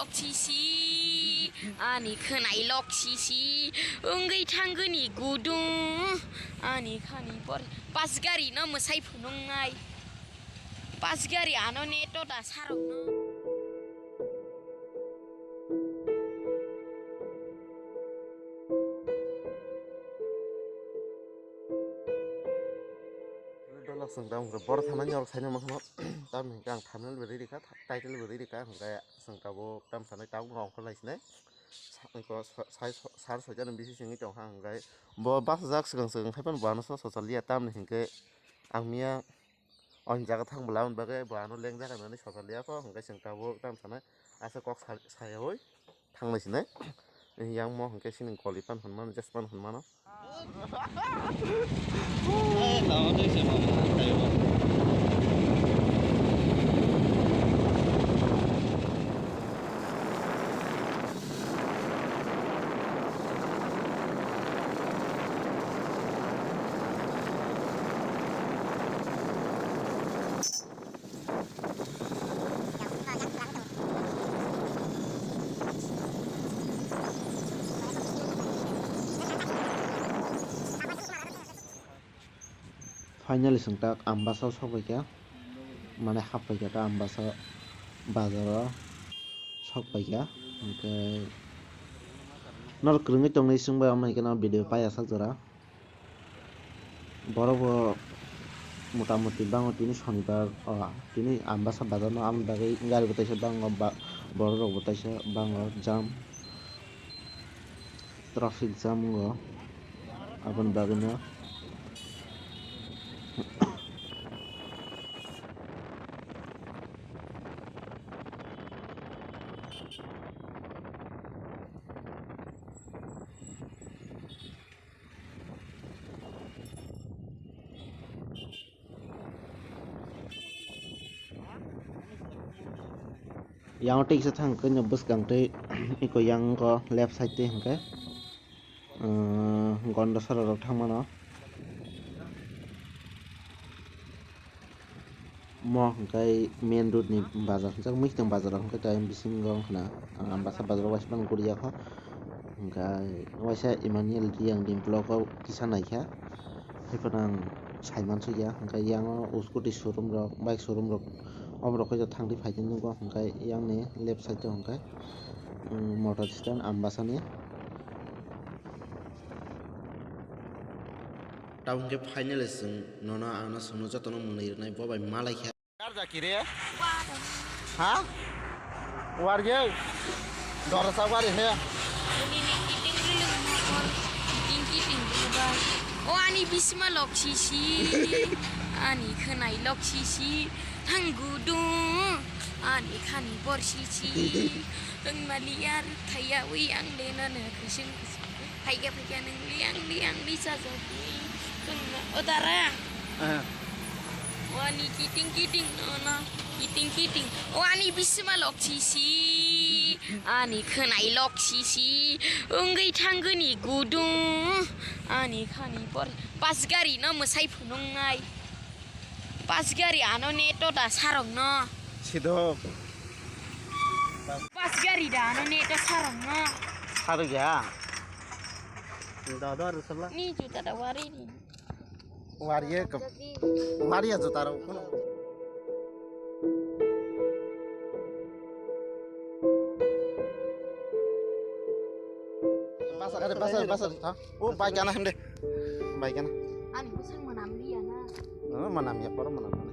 lok sisi ani khenai lok sisi ongei tanggoni gudung ani khani por pas gari no mosai phunungai pas gari ano neto da sarok no dolok sengdang bor thaman yor saina makno tam gang thamnal beri dikha title beri dikha hingga sengtabo tam sanai taw ngong kholai sinai ko sar sojan bisi singi tong hang hingga bo bas jak segang segang thaipan bano so sosalia tam hingga angmia on jaga thang belaun bagai bano leng jaga nani sosalia ko hingga sengtabo tam sanai asa kok sayoi thanglai sinai yang mo hingga sining kolipan hunman jaspan hunmano Finally sengtak ambasa sokbaika mane hapbaika ta ambasa bazaro sokbaika hingke nor krungi tongnai singba amai kana video paya sakjora borobo motamuti bango tini shonibar tini ambasa bazar no amni bagai gari bataisa bango boro rok bataisa bango jam traffic jam go aboni bagui no yang tik sa thang ke nyobus kang te iko yang ko left side te hingke gondo sara rok thangmano mo hingkai main road ni bazar jak muistang bazar hingke tai bisingo hna ambasa bazar wasban guria kho hingkai waisa Emmanuel yang dimplo ko kisa naikha haipanang saiman suya hingkai yang scooty showroom rok bike showroom rok obrok kaiso thangri faidin nugo hingkai yang ni left side o hingkai motor stand ambasa ni taun ke finally sung nono ana sunu jotono munai nai bobai malai kha Karja kiri ha warje dor sawari he oh ani bisma lok sisi ani khenai lok sisi tanggudung ani khani por sisi teng maliar thaya wi ang dena na khising phaiga nang liang bisa jadi teng utara wani kiting nona kiting wani bisma lok sisi ani khenai lok sisi ongei tanggoni gudung ani khani por pas gari no mosai phunungai pas gari ano neto da sarok no sido pas gari da ano neto sarok no saru ya dor sabla ni juta da wari ni warye juta ro kono pasar ha oh baik kana hemde baik kana ani busang manam dia na manam ya por manam no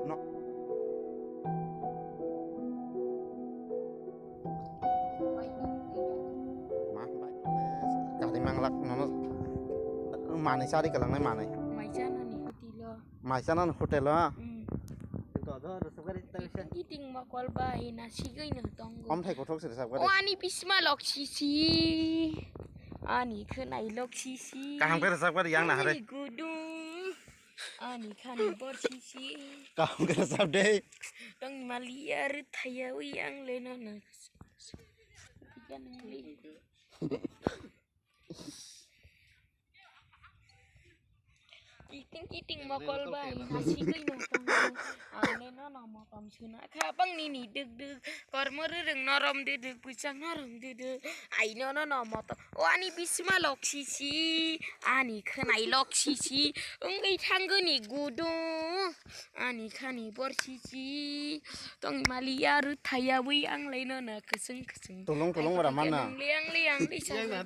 mah baik kali manglak nono manai sari kalang manai mai chana ni hotel ha kiting makol bai na sigai na tonggo om thai kothok se sak oh ani bisma lok sisi ani khenai lok sisi kaham ke sak bar yang na hare gudung ani khani por sisi kaham ke sak de tong maliar thaya wi ang lena na kan li kiting mokol bay nasi gay no tang ale no mo pam suna kha bang ni deg kormo reng norom deg pucang norom deg ai no mo to o ani bisma loksisi ani khnai loksisi ngai thangni gudu ani khani borsisi tong malia ru thaya wi ang leino na keseng tolong pada mana liang di sana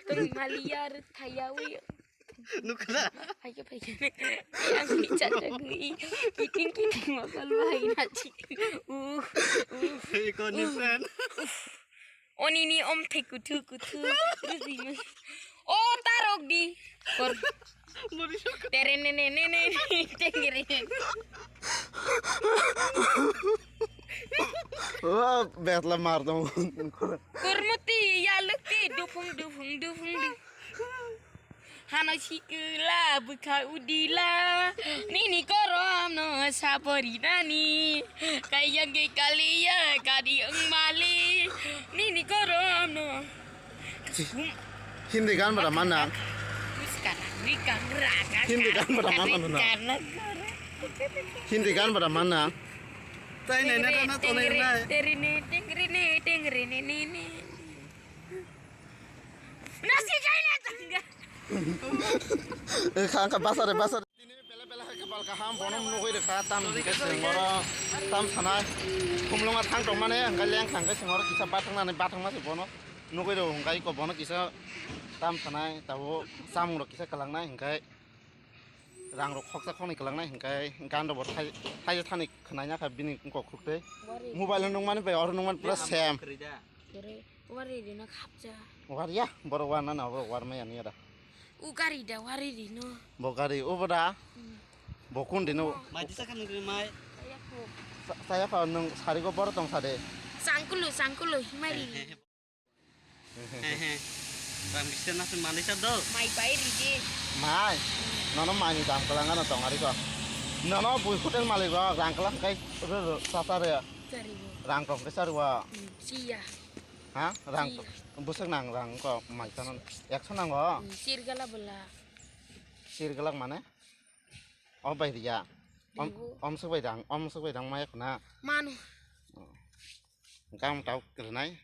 tong malia ru thaya wi Nukla. Ayo yang bicara gue kiting makal bayi nasi Ikon ni friend. on ini om teh kutu terus ini oh tarok di kor terene nene tengiri wah bet lemar dong kurmuti ya lekti dufung Hana sikula buka udila Nini korom no sapori nani Kayang ke kalia kadi eng mali Nini korom no Hindi kan pada mana Sekarang rikang raka Hindi kan pada mana nuna Hindi kan pada mana Tai nenek kan atau nenek. Tengrine Nasi kaya tangga Angkat basar. Ini bela kepal kaham bonum nukui dekat tam ke sengoro tam sana. Kumlungat hang dong mana angkat liang hang ke sengoro kisah batang masih bono. Nukui do angkai ko bono kisah tam sana tahu sam ro kisah kelang na angkai rang ro khok sakoni kelang na angkai angkan do bot hai thani khnanya ka bini ko khukte. Mobile nong mana pe or nong man plus sam. Kere wari dina kapja War ya boro wana na war me ani ada. Ugari da wari dino Bokari ubada bokun dino Mai disa kan ngri mai. saya kalau nung sari ko boro tong sade Sangkulu mari Bang bisa nasi manis do. mai bai rije mai nono mani dam kelangan tong ari ko nono bui hotel mali ko rang kelang kai sasare cari rang kong ke sarwa sia ha rang busuk nang rang ko mai tanon yak sonang go sirgala bela sir gelang mana oh bai dia om su bai dang mai kona manu kam tau kenai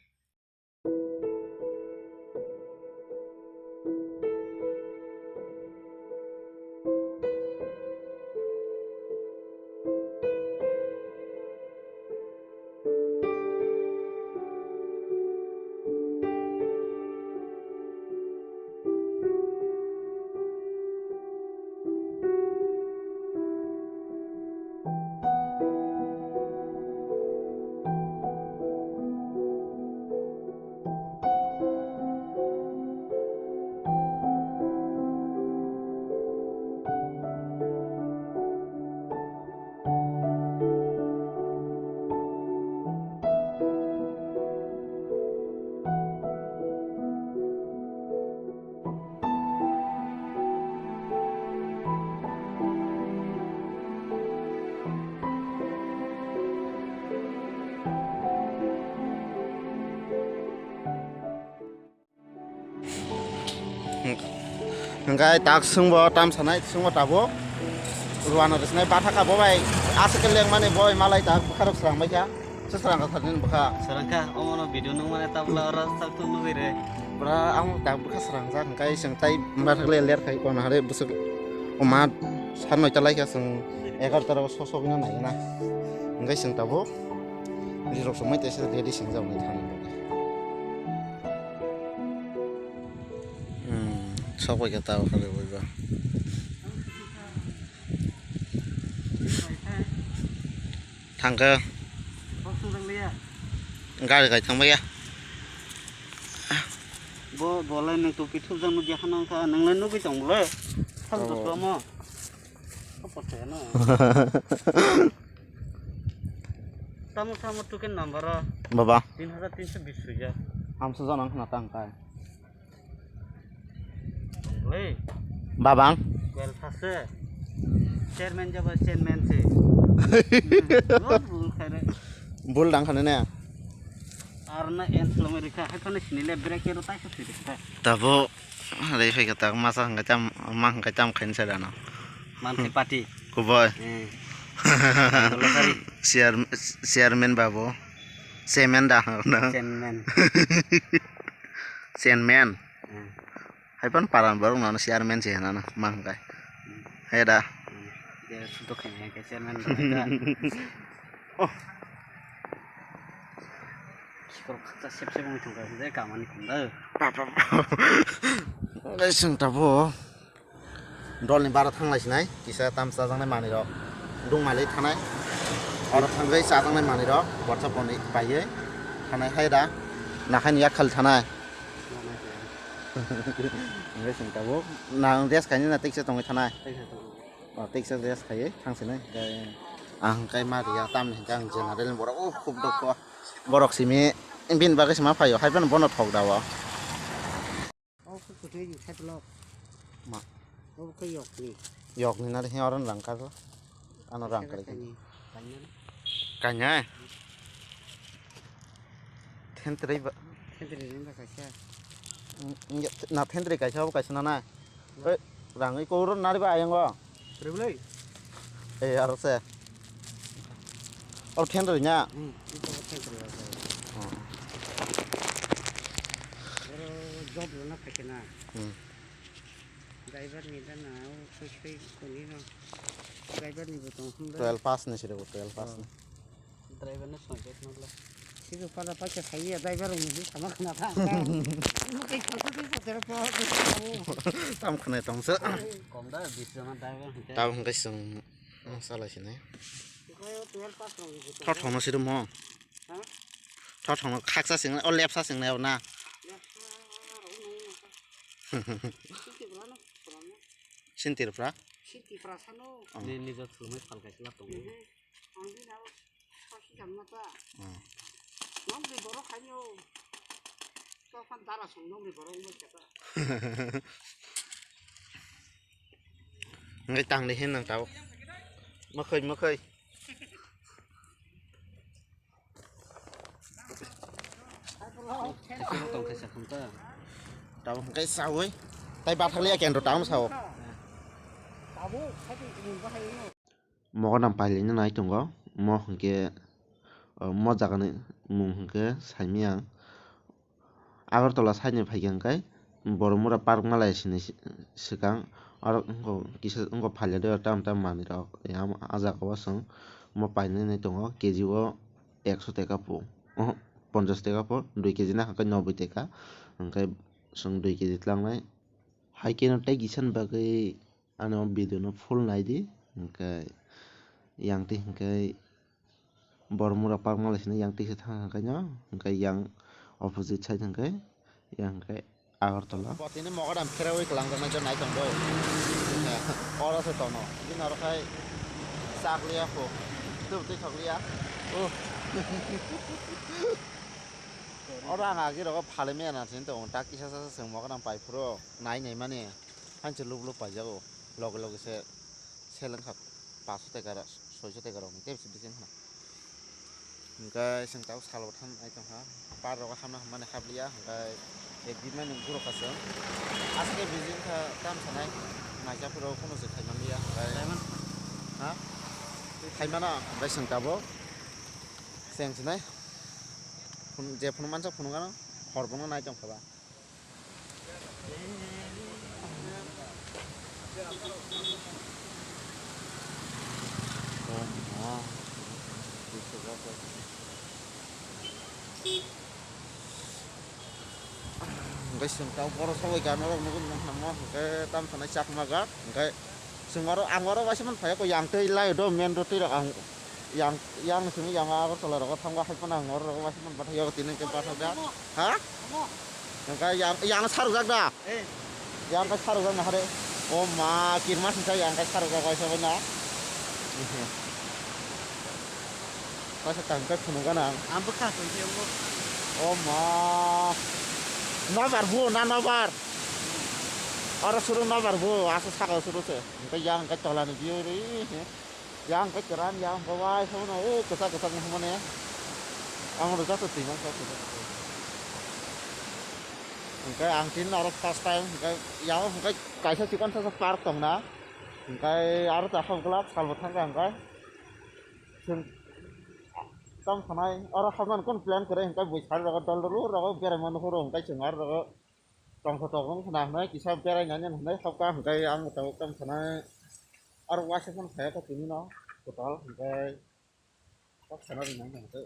Engkai tak sungbo tam sanai sungbo tabo ruana resnai batha ka bobai askel leng mane boy malai tak kharok serang baja seserang ka thanin baka Serangka omono video nung mana tabla ora sabtu nugire. bra ang tak baka serang ja engkai seng tai mar le ler kai kon hare busuk oma sanoi talai ka seng 11 tara sosok na nai na engkai seng tabo ni rok somai te se ready seng jam ni thanin Sopo kita tahu kalau begitu. Tangga. Langsung dang dia. Enggak ada kacang ya. Boleh neng topi tu jangan nuja kan angka neng lain nubi jang boleh. Kan tu semua. Apa cina? Tamu tu kan nomor Baba. 3320 saja. Am sudah nang kena tangkai. Boleh. Babang. Well fase. Chairman jawab chairman sih. Bul kare. Bul dang kana ne. Arna enslo Amerika itu nih sini lebrek itu tak sih. Tabo. Ada efek kata masa ngacam mah ngacam kain sedana. Mantai pati. Kuboy. Tolosari. Chairman babo. Chairman dah. Chairman. Chairman. Hai pan paran baru nana chairman sih nana mangkai. Hai dah. Dia sudah kayaknya kayak chairman. Kalau kata siap-siap mau coba saya kaman ikut. Cái sừng trâu vô đòn lên ba nó thăng lại này chỉ sẽ tam sa thăng này mà này đó đúng mà lấy thăng này ở đó thăng cái sa thăng này mà này đó quạt sắp còn đi bài dưới thăng này hay đã là hay nhát khල් thăng này cái sừng trâu vô nào dress cái như là tích sẽ trong cái thăng này tích sẽ dress cái thăng sẽ này cái mà thì tam này càng chỉ là đây là bộ đó khúc độc quá bộ độc xí mi em pin ba cái mà phải hay bên bộ nó thầu đầu à Cái gì thay lọc mà cái dọc gì dọc này nó thì heo nó răng cá đó ăn nó răng cái gì cả nhá thiên tri vậy na thiên tri cái sao cái sao này cái răng cái cô nó nari vậy anh có ê ở xe ở thiên tri nhá job nó phải cái nào driver này đó nào cái con này nó driver này betul 12 pass nih sih 12 pass nih driver nó soi nó là situ pada pakai saya driver ini sama kenapa mungkin kalau tam kena tam se kom dah bisa mana driver tao không cái sừng sao lại thế này kayak 12 pass lagi thoát thằng nó sih đúng không thoát thằng nó khác sát sừng, ô lép sát sừng nào na Sintir pra? Sintir prasano. Ini jauh rumah kalau kayak selap dong. Ambil nawa pasti jam nata. Nom di borok kanyo. Kau kan darah sung nom di borok mau kata. Ngay tăng đi hết nàng tao. Mất khơi. Tao cái sau ấy. Tay ba thằng lia kèn rồi tao nó sau. Mo nam pai le nai tongo mo hingke mo jaga ni mung hingke saimiang agartala saini phaigen kai boromura park malai sini sikang aro kisa ngo phaile de tam mani rok yam aja ko wasung mo paine ni tongo keji o 100 টাকা po 50 টাকা po 2 keji na ka 90 টাকা hingkai sung 2 keji tlangnai haike no tai gisan bagai ano video no full naidi hingkai yang ti hingkai boromura park malai sini yang ti se thang hingkai no hingkai yang opposite side hingkai yang hingkai agartala Bot ini mau kadang kira wih kelang dengan jon naik tonggo. Orang setono. Ini naruh kai sak liya ko. Tuh sak liya. Orang lagi rokok paling mana sih tuh. Tak kisah semua kadang pai pro. Naik nih mana? Hancur lup aja ko. Log se lengkap. Pasu tegara, soju tegara. Mungkin bisa bikin mana? Mungkin sing tahu salawatan itu ha. Par rokok hamna mana kabliya. Mungkin agreement yang buruk kasih. Asal bizin ka tam sanai. Macam pura pun masih thaiman dia. Thaiman? Hah? Thaiman ah. Baik sing tabo. Sing sanai. Pun je pun macam pun kan. Horpun naik jam kaba. Oh. Cái sừng tao có số cái nó nó nằm cái tam thằng này sạc mà gắt cái sừng nó ăn nó vậy mình phải có yang tươi lai đó men đó tươi là ăn yang sừng yang à có là nó tham gia hay con nào nó vậy mình bắt đầu tin cái bắt đầu gắt hả cái yang sao gắt đó yang cái sao gắt nào đấy ô mà kia mà sao yang cái sao gắt vậy sao vậy nó có sẽ cần cái phần cái nào ăn bữa khác rồi chứ ô mà nabar bu na nabar orang suruh nabar bu asal sakal suruh se cái yang cái tolan dia ni yang cái keran yang bawah semua oh kesak semua ni ang udah jatuh tinggal satu cái ang tin orang first time cái yang cái sao chỉ con sao park tong na Hingkai aro ta kham kelak salbo thangka hingkai जों tam थानाय आरो खामानि kon plan करे hingkai बैसार raga dol dulu raga berai manu horo hingkai जों आरो raga tongko tongko khana hingkai kisa berai nanya hingkai khapka hingkai ang tahu tam थानाय आरो wase kon saya ka tini no total hingkai kok sana di nanya hingkai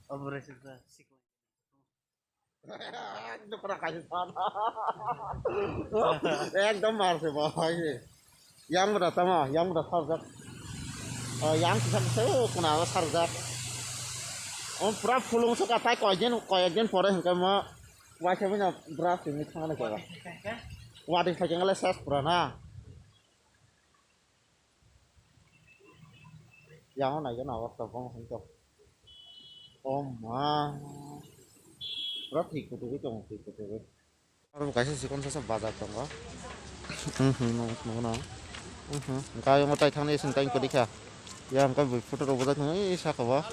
Operasi kita sikap. itu pernah kasih sana ekdom marse boy yang udah sama yang udah sarjak yang kisah saya kenal sarjak pura fulung suka tai koyajen pore hingga mah wajah punya beras ini sangat lagi lah wadah saja ngeles ses purana yang mana ya nawar tabung hingga mah berat ikut itu dong ikut itu kalau kasih sih kon sasa bazar dong kok no Engkau yang mau tay thang ni sing tay ko dikha ya engkau foto ro bazar ni sa ka ba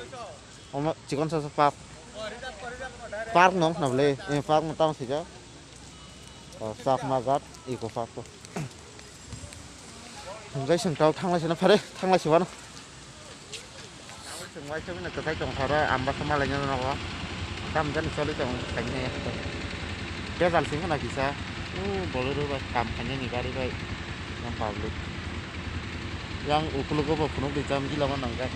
oma chikon sa park nong na ble park mo tang si ja sak magat iko park ko engkau sing tau thang la sina phare thang la siwan sing wai chumi na ka thai tong thara amba sama la nya na ko tam jan choli tong thang ne ke dal sing na kisa bolero ba kam khanya ni gari ba yang public yang ukulugo ba punuk di jam gila man nangka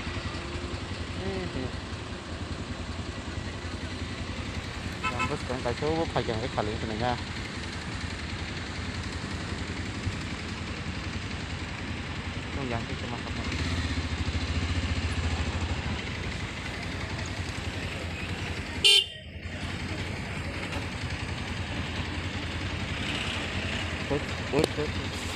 yang bos kan kaco panjang ke kali sebenarnya itu yang itu cuma kamu Good.